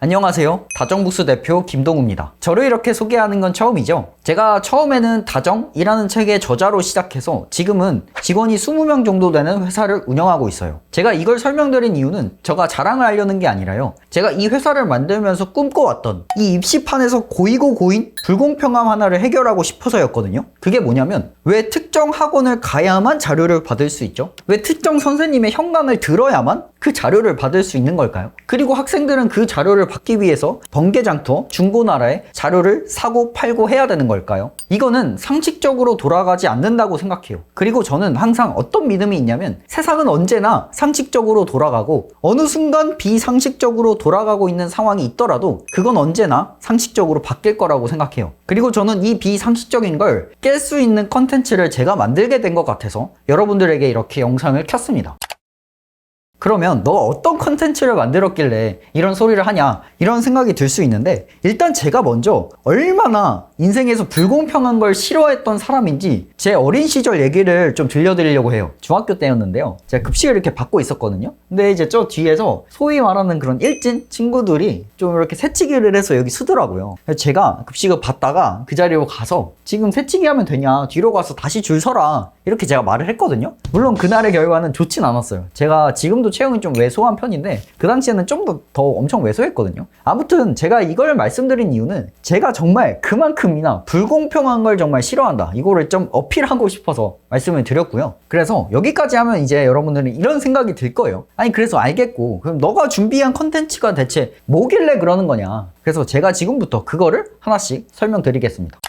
안녕하세요. 다정북스 대표 김동우입니다. 저를 이렇게 소개하는 건 처음이죠. 제가 처음에는 다정이라는 책의 저자로 시작해서 지금은 직원이 20명 정도 되는 회사를 운영하고 있어요. 제가 이걸 설명드린 이유는 제가 자랑을 하려는 게 아니라요. 제가 이 회사를 만들면서 꿈꿔왔던 이 입시판에서 고이고 고인 불공평함 하나를 해결하고 싶어서였거든요. 그게 뭐냐면 왜 특정 학원을 가야만 자료를 받을 수 있죠? 왜 특정 선생님의 현강을 들어야만 그 자료를 받을 수 있는 걸까요? 그리고 학생들은 그 자료를 받기 위해서 번개장터, 중고나라에 자료를 사고 팔고 해야 되는 걸까요? 이거는 상식적으로 돌아가지 않는다고 생각해요. 그리고 저는 항상 어떤 믿음이 있냐면 세상은 언제나 상식적으로 돌아가고 어느 순간 비상식적으로 돌아가고 있는 상황이 있더라도 그건 언제나 상식적으로 바뀔 거라고 생각해요. 그리고 저는 이 비상식적인 걸 깰 수 있는 컨텐츠를 제가 만들게 된 것 같아서 여러분들에게 이렇게 영상을 켰습니다. 그러면 너 어떤 컨텐츠를 만들었길래 이런 소리를 하냐 이런 생각이 들 수 있는데, 일단 제가 먼저 얼마나 인생에서 불공평한 걸 싫어했던 사람인지 제 어린 시절 얘기를 좀 들려드리려고 해요. 중학교 때였는데요, 제가 급식을 이렇게 받고 있었거든요. 근데 이제 저 뒤에서 소위 말하는 그런 일진 친구들이 좀 이렇게 새치기를 해서 여기 서더라고요. 그래서 제가 급식을 받다가 그 자리로 가서 지금 새치기 하면 되냐, 뒤로 가서 다시 줄 서라, 이렇게 제가 말을 했거든요. 물론 그날의 결과는 좋진 않았어요. 제가 지금도 체형이 좀 왜소한 편인데 그 당시에는 좀 더 엄청 왜소했거든요. 아무튼 제가 이걸 말씀드린 이유는 제가 정말 그만큼이나 불공평한 걸 정말 싫어한다, 이거를 좀 어필하고 싶어서 말씀을 드렸고요. 그래서 여기까지 하면 이제 여러분들은 이런 생각이 들 거예요. 아니 그래서 알겠고, 그럼 너가 준비한 컨텐츠가 대체 뭐길래 그러는 거냐. 그래서 제가 지금부터 그거를 하나씩 설명드리겠습니다.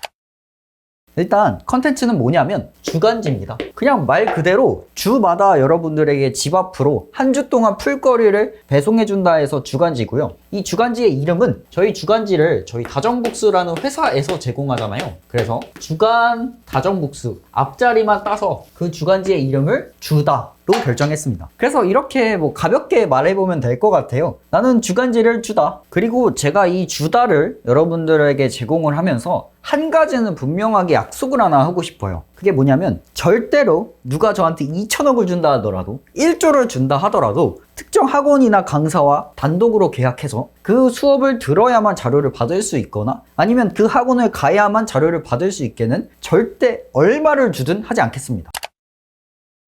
일단 컨텐츠는 뭐냐면 주간지입니다. 그냥 말 그대로 주마다 여러분들에게 집 앞으로 한 주 동안 풀거리를 배송해준다 해서 주간지고요. 이 주간지의 이름은 저희 주간지를 저희 다정북스라는 회사에서 제공하잖아요. 그래서 주간 다정북스 앞자리만 따서 그 주간지의 이름을 주다 로 결정했습니다. 그래서 이렇게 뭐 가볍게 말해보면 될 것 같아요. 나는 주간지를 주다. 그리고 제가 이 주다를 여러분들에게 제공을 하면서 한 가지는 분명하게 약속을 하나 하고 싶어요. 그게 뭐냐면 절대로 누가 저한테 2천억을 준다 하더라도 1조를 준다 하더라도 특정 학원이나 강사와 단독으로 계약해서 그 수업을 들어야만 자료를 받을 수 있거나 아니면 그 학원을 가야만 자료를 받을 수 있게는 절대 얼마를 주든 하지 않겠습니다.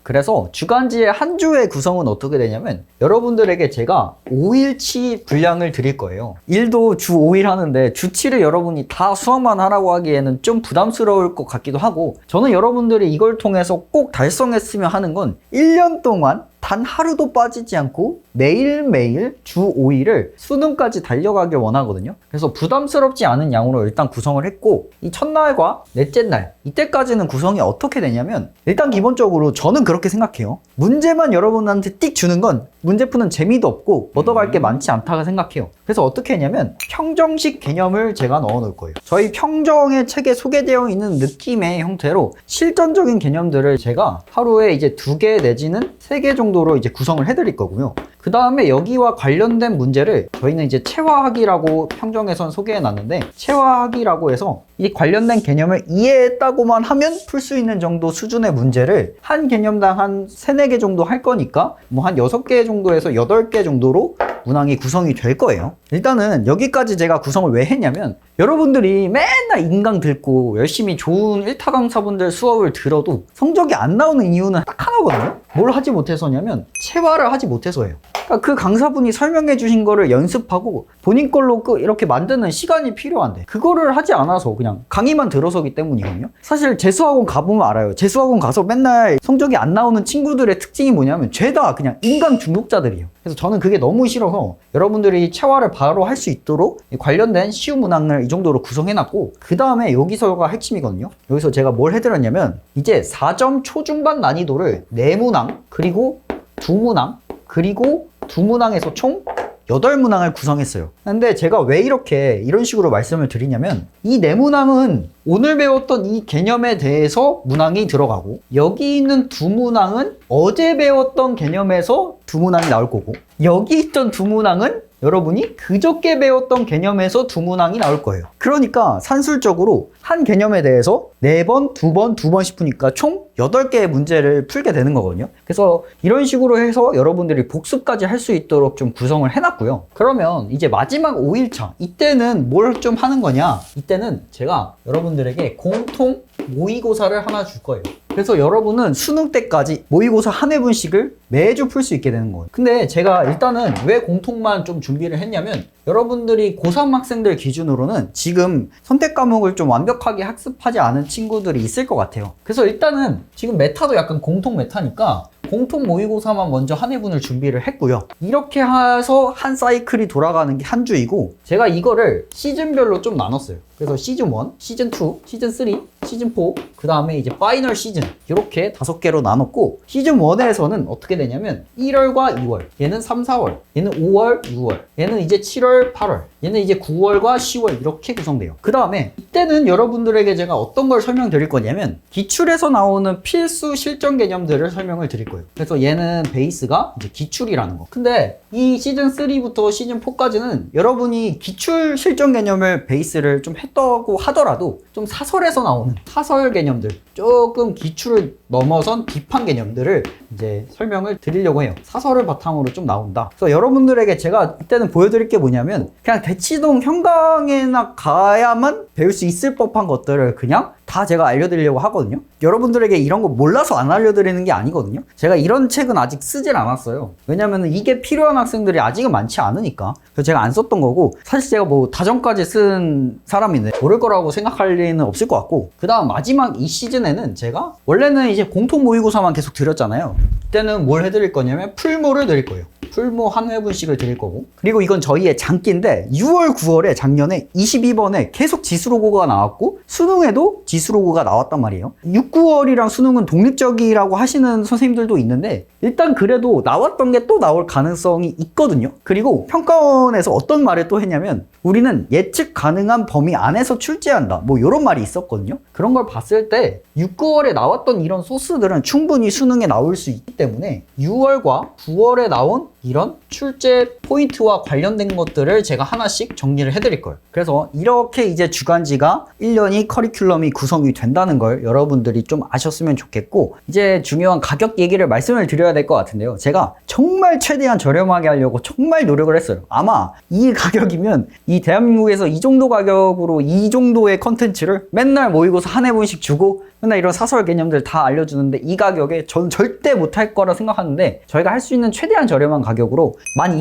그래서 주간지의 한 주의 구성은 어떻게 되냐면 여러분들에게 제가 5일치 분량을 드릴 거예요. 일도 주 5일 하는데 주 7을 여러분이 다 수학만 하라고 하기에는 좀 부담스러울 것 같기도 하고, 저는 여러분들이 이걸 통해서 꼭 달성했으면 하는 건 1년 동안 단 하루도 빠지지 않고 매일매일 주 5일을 수능까지 달려가길 원하거든요. 그래서 부담스럽지 않은 양으로 일단 구성을 했고, 이 첫날과 넷째 날 이때까지는 구성이 어떻게 되냐면, 일단 기본적으로 저는 그렇게 생각해요. 문제만 여러분한테 띡 주는 건 문제 푸는 재미도 없고 얻어갈 게 많지 않다고 생각해요. 그래서 어떻게 했냐면 평정식 개념을 제가 넣어 놓을 거예요. 저희 평정의 책에 소개되어 있는 느낌의 형태로 실전적인 개념들을 제가 하루에 이제 2개 내지는 3개 정도로 이제 구성을 해드릴 거고요. 그 다음에 여기와 관련된 문제를 저희는 이제 체화하기라고 평정에선 소개해 놨는데, 체화하기라고 해서 이 관련된 개념을 이해했다고만 하면 풀 수 있는 정도 수준의 문제를 한 개념당 한 3, 4개 정도 할 거니까 뭐 한 6개 정도에서 8개 정도로 문항이 구성이 될 거예요. 일단은 여기까지 제가 구성을 왜 했냐면, 여러분들이 맨날 인강 듣고 열심히 좋은 1타 강사분들 수업을 들어도 성적이 안 나오는 이유는 딱 하나거든요. 뭘 하지 못해서냐면 체화를 하지 못해서예요. 그러니까 그 강사분이 설명해 주신 거를 연습하고 본인 걸로 이렇게 만드는 시간이 필요한데 그거를 하지 않아서 그냥 강의만 들어서기 때문이거든요. 사실 재수학원 가보면 알아요. 재수학원 가서 맨날 성적이 안 나오는 친구들의 특징이 뭐냐면 죄다 그냥 인강 중독자들이에요. 그래서 저는 그게 너무 싫어서 여러분들이 체화를 바로 할 수 있도록 관련된 쉬운 문항을 이 정도로 구성해놨고, 그 다음에 여기서가 핵심이거든요. 여기서 제가 뭘 해드렸냐면 이제 4점 초중반 난이도를 4문항 그리고 2문항 그리고 2문항에서 총 8문항을 구성했어요. 근데 제가 왜 이런 식으로 말씀을 드리냐면, 이 4문항은 오늘 배웠던 이 개념에 대해서 문항이 들어가고, 여기 있는 2문항은 어제 배웠던 개념에서 2문항이 나올 거고, 여기 있던 두문항은 여러분이 그저께 배웠던 개념에서 두문항이 나올 거예요. 그러니까 산술적으로 한 개념에 대해서 4번, 2번, 2번씩 푸니까 총 8개의 문제를 풀게 되는 거거든요. 그래서 이런 식으로 해서 여러분들이 복습까지 할 수 있도록 좀 구성을 해놨고요. 그러면 이제 마지막 5일차 이때는 뭘 좀 하는 거냐? 이때는 제가 여러분들에게 공통 모의고사를 하나 줄 거예요. 그래서 여러분은 수능 때까지 모의고사 한 회분씩을 매주 풀 수 있게 되는 거예요. 근데 제가 일단은 왜 공통만 좀 준비를 했냐면 여러분들이 고3 학생들 기준으로는 지금 선택 과목을 좀 완벽하게 학습하지 않은 친구들이 있을 것 같아요. 그래서 일단은 지금 메타도 약간 공통 메타니까 공통 모의고사만 먼저 한 회분을 준비를 했고요. 이렇게 해서 한 사이클이 돌아가는 게 한 주이고 제가 이거를 시즌별로 좀 나눴어요. 그래서 시즌 1, 시즌 2, 시즌 3, 시즌 4, 그 다음에 이제 파이널 시즌 이렇게 5개로 나눴고 시즌 1에서는 어떻게 되냐면 1월과 2월, 얘는 3, 4월, 얘는 5월, 6월, 얘는 이제 7월, 8월, 얘는 이제 9월과 10월 이렇게 구성돼요. 그 다음에 이때는 여러분들에게 제가 어떤 걸 설명드릴 거냐면 기출에서 나오는 필수 실전 개념들을 설명을 드릴 거예요. 그래서 얘는 베이스가 이제 기출이라는 거. 근데 이 시즌 3부터 시즌 4까지는 여러분이 기출 실전 개념을 베이스를 좀 했다고 하더라도 좀 사설에서 나오는 사설 개념들, 조금 기출을 넘어선 딥한 개념들을 이제 설명을 드리려고 해요. 사설을 바탕으로 좀 나온다. 그래서 여러분들에게 제가 이때는 보여드릴 게 뭐냐면 그냥 대치동 현강에나 가야만 배울 수 있을 법한 것들을 그냥 다 제가 알려드리려고 하거든요. 여러분들에게 이런 거 몰라서 안 알려드리는 게 아니거든요. 제가 이런 책은 아직 쓰질 않았어요. 왜냐면 이게 필요한 학생들이 아직은 많지 않으니까. 그래서 제가 안 썼던 거고 사실 제가 뭐 다전까지 쓴 사람인데 모를 거라고 생각할 리는 없을 것 같고 그 다음 마지막 이 시즌에는 제가 원래는 이제 공통 모의고사만 계속 드렸잖아요. 이때는 뭘 해드릴 거냐면 풀모를 드릴 거예요. 풀모 한 회분씩을 드릴 거고 그리고 이건 저희의 장기인데 6월 9월에 작년에 22번에 계속 지수로고가 나왔고 수능에도 지수로고가 나왔단 말이에요. 6, 9월이랑 수능은 독립적이라고 하시는 선생님들도 있는데 일단 그래도 나왔던 게 또 나올 가능성이 있거든요. 그리고 평가원에서 어떤 말을 또 했냐면 우리는 예측 가능한 범위 안에서 출제한다 뭐 이런 말이 있었거든요. 그런 걸 봤을 때 6, 9월에 나왔던 이런 소스들은 충분히 수능에 나올 수 있기 때문에 6월과 9월에 나온 이런 출제 포인트와 관련된 것들을 제가 하나씩 정리를 해드릴 거예요. 그래서 이렇게 이제 주간지가 1년이 커리큘럼이 구성이 된다는 걸 여러분들이 좀 아셨으면 좋겠고 이제 중요한 가격 얘기를 말씀을 드려야 될 것 같은데요. 제가 정말 최대한 저렴하게 하려고 정말 노력을 했어요. 아마 이 가격이면 이 대한민국에서 이 정도 가격으로 이 정도의 컨텐츠를 맨날 모의고사 한 회분씩 주고 맨날 이런 사설 개념들 다 알려주는데 이 가격에 저는 절대 못할 거라 생각하는데 저희가 할 수 있는 최대한 저렴한 가격으로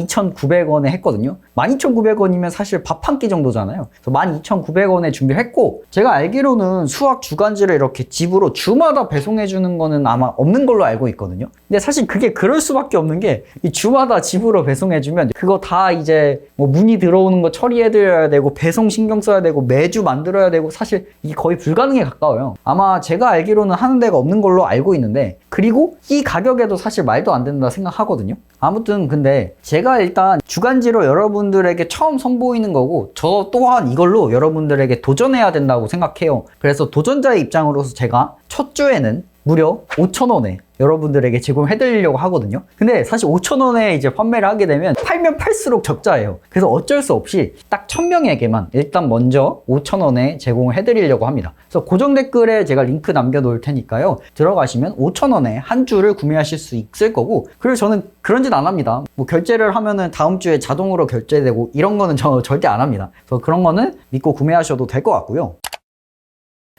12,900원에 했거든요. 12,900원이면 사실 밥 한 끼 정도잖아요. 그래서 12,900원에 준비를 했고 제가 알기로는 수학 주간지를 이렇게 집으로 주마다 배송해 주는 거는 아마 없는 걸로 알고 있거든요. 근데 사실 그게 그럴 수밖에 없는 게 이 주마다 집으로 배송해 주면 그거 다 이제 뭐 문의 들어오는 거 처리해 드려야 되고 배송 신경 써야 되고 매주 만들어야 되고 사실 이게 거의 불가능에 가까워요. 아마 제가 알기로는 하는 데가 없는 걸로 알고 있는데 그리고 이 가격에도 사실 말도 안 된다 생각하거든요. 아무튼 근데 제가 일단 주간지로 여러분들에게 처음 선보이는 거고 저 또한 이걸로 여러분들에게 도전해야 된다고 생각해요. 그래서 도전자의 입장으로서 제가 첫 주에는 무려 5,000원에 여러분들에게 제공해 드리려고 하거든요. 근데 사실 5,000원에 이제 판매를 하게 되면 팔면 팔수록 적자예요. 그래서 어쩔 수 없이 딱 1,000명에게만 일단 먼저 5,000원에 제공을 해 드리려고 합니다. 그래서 고정 댓글에 제가 링크 남겨 놓을 테니까요. 들어가시면 5,000원에 한 주를 구매하실 수 있을 거고 그리고 저는 그런 짓 안 합니다. 뭐 결제를 하면은 다음 주에 자동으로 결제되고 이런 거는 저 절대 안 합니다. 그래서 그런 거는 믿고 구매하셔도 될 것 같고요.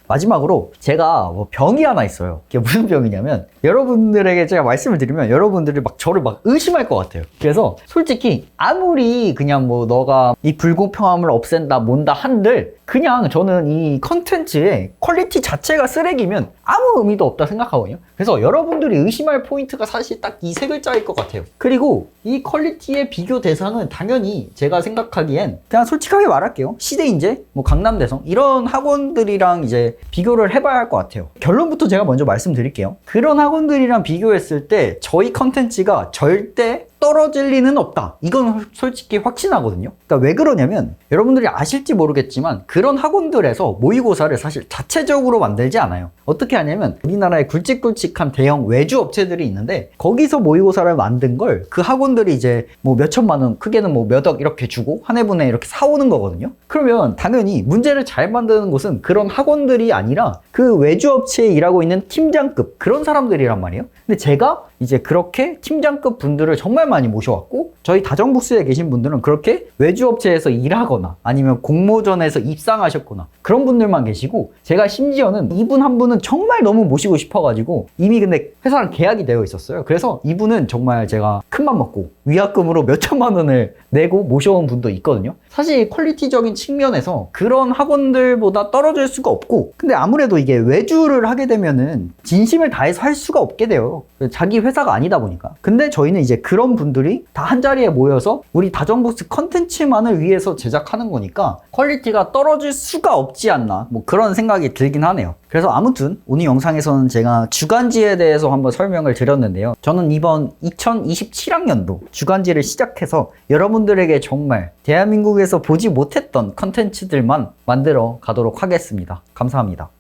마지막으로 제가 뭐 병이 하나 있어요. 그게 무슨 병이냐면 여러분들에게 제가 말씀을 드리면 여러분들이 막 저를 막 의심할 것 같아요. 그래서 솔직히 아무리 그냥 뭐 너가 이 불공평함을 없앤다 뭔다 한들 그냥 저는 이 컨텐츠의 퀄리티 자체가 쓰레기면 아무 의미도 없다 생각하거든요. 그래서 여러분들이 의심할 포인트가 사실 딱 이 세 글자일 것 같아요. 그리고 이 퀄리티의 비교 대상은 당연히 제가 생각하기엔 그냥 솔직하게 말할게요. 시대인재, 뭐 강남대성 이런 학원들이랑 이제 비교를 해봐야 할 것 같아요. 결론부터 제가 먼저 말씀드릴게요. 그런 학원들이랑 비교했을 때 저희 컨텐츠가 절대 떨어질 리는 없다. 이건 솔직히 확신하거든요. 그러니까 왜 그러냐면 여러분들이 아실지 모르겠지만 그런 학원들에서 모의고사를 사실 자체적으로 만들지 않아요. 어떻게 하냐면 우리나라에 굵직굵직한 대형 외주 업체들이 있는데 거기서 모의고사를 만든 걸 그 학원들이 이제 뭐 몇천만 원, 크게는 뭐 몇 억 이렇게 주고 한 해분에 이렇게 사오는 거거든요. 그러면 당연히 문제를 잘 만드는 곳은 그런 학원들이 아니라 그 외주 업체에 일하고 있는 팀장급 그런 사람들이란 말이에요. 근데 제가 이제 그렇게 팀장급 분들을 정말 많이 모셔왔고 저희 다정북스에 계신 분들은 그렇게 외주업체에서 일하거나 아니면 공모전에서 입상하셨거나 그런 분들만 계시고 제가 심지어는 이분 한 분은 정말 너무 모시고 싶어가지고 이미 근데 회사랑 계약이 되어 있었어요. 그래서 이분은 정말 제가 큰맘 먹고 위약금으로 몇천만 원을 내고 모셔온 분도 있거든요. 사실 퀄리티적인 측면에서 그런 학원들보다 떨어질 수가 없고 근데 아무래도 이게 외주를 하게 되면은 진심을 다해서 할 수가 없게 돼요. 자기 회사가 아니다 보니까. 근데 저희는 이제 그런 분들이 다 한 자리에 모여서 우리 다정북스 컨텐츠만을 위해서 제작하는 거니까 퀄리티가 떨어질 수가 없지 않나 뭐 그런 생각이 들긴 하네요. 그래서 아무튼 오늘 영상에서는 제가 주간지에 대해서 한번 설명을 드렸는데요. 저는 이번 2027학년도 주간지를 시작해서 여러분들에게 정말 대한민국에서 보지 못했던 컨텐츠들만 만들어 가도록 하겠습니다. 감사합니다.